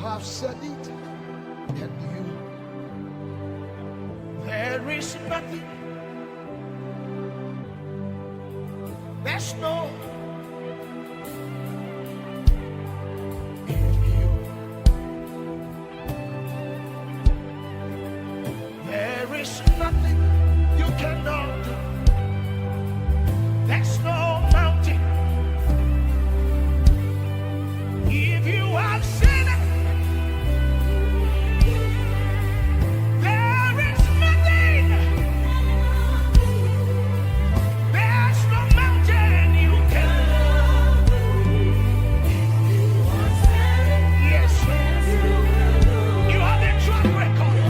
have said it, and there is nothing. There's no in you. There is nothing you cannot do. There's no mountain. If you have said it, there is nothing. There's no mountain you cannot do. Yes, you have a track record.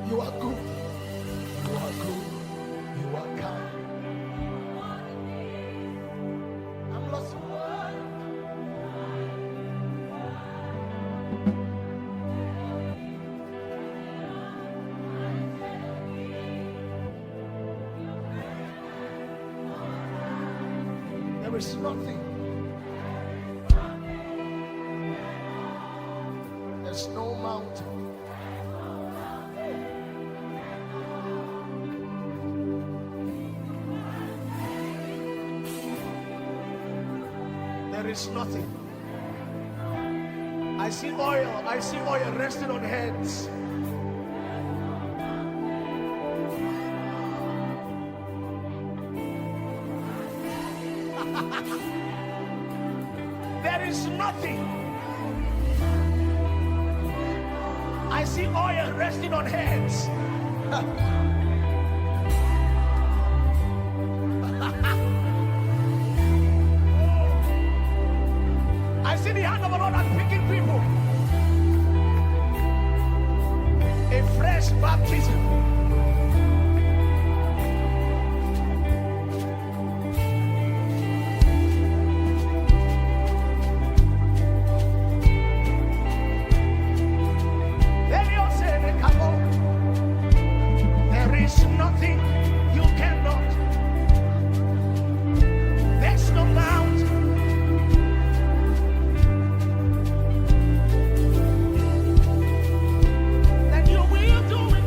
You are good. You are good. You are kind. I'm lost for words. There is nothing. There's no mountain. There is nothing. I see oil resting on heads. There is nothing. I see oil resting on heads. I see the hand of the Lord unpicking people. A fresh baptism. There is nothing you cannot. There's no mountain. That you will do it.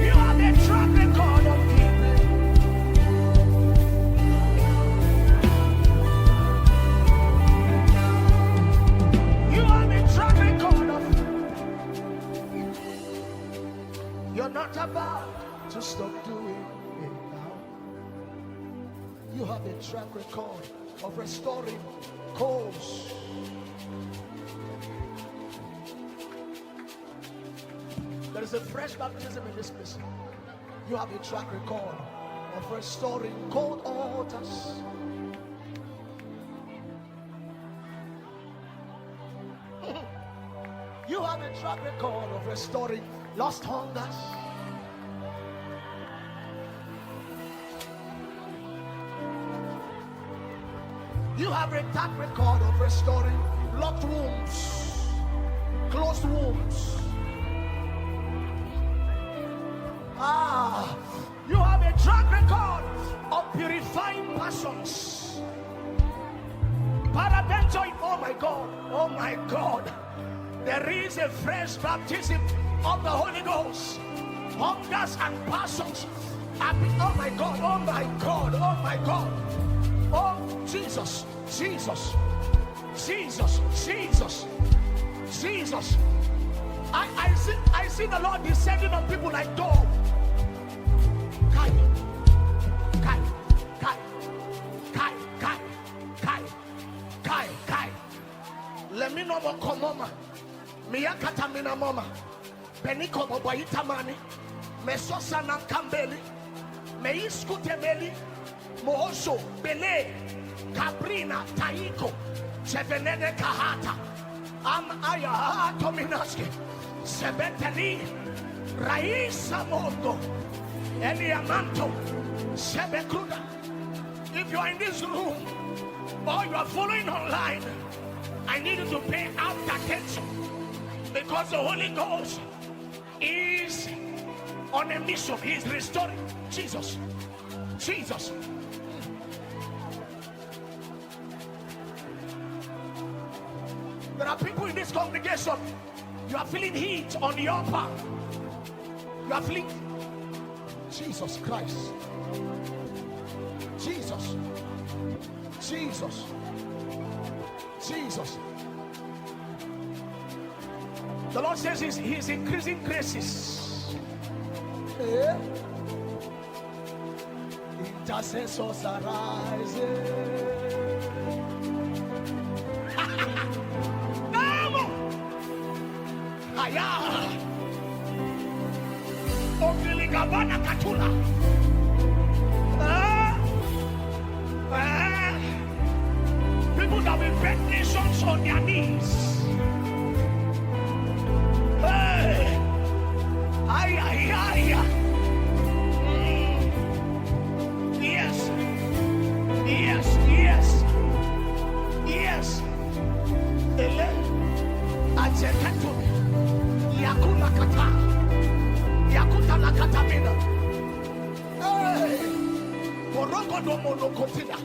You have a track record of giving. You have a track record of. You're not about to stop doing it now. You have a track record of restoring coals. There is a fresh baptism in this place. You have a track record of restoring cold altars. You have a track record of restoring lost hungers. You have a track record of restoring locked wombs, closed wombs. You have a track record of purifying passions. Parabenjoy, oh my God, oh my God. There is a fresh baptism of the Holy Ghost. Hungers and passions. Oh my God, oh my God, oh my God. Oh Jesus, Jesus, Jesus, Jesus, Jesus. I see the Lord descending on people like dog. Kai, kai, kai, kai, kai, kai, kai, kai. Let me know more come mama. Miyakata mina mama. Beniko boboita mani. Mesosa na kambeli. Meiskute beli. Mohoso bele. Kabrina taiko. Chevenene kahata. Am aya tominaski. Sebeteli. Raisa mondo. Eliamanto. Sebekruda. If you are in this room or you are following online, I need you to pay out attention, because the Holy Ghost is on a mission. He is restoring. Jesus, Jesus. There are people in this congregation, you are feeling heat on your part. You are feeling Jesus Christ. Jesus. Jesus. Jesus. The Lord says he's increasing graces. Yeah. Intercessors are rising. Aya. Okiligabana katula. People that will break nations on their knees. Hey. Ay, ay, ay. Yes. Yes, yes. Yes. Ele. Ajetatu. Yakuna kata. Yakuta na katamina. Hey. Borogo do mono kotina.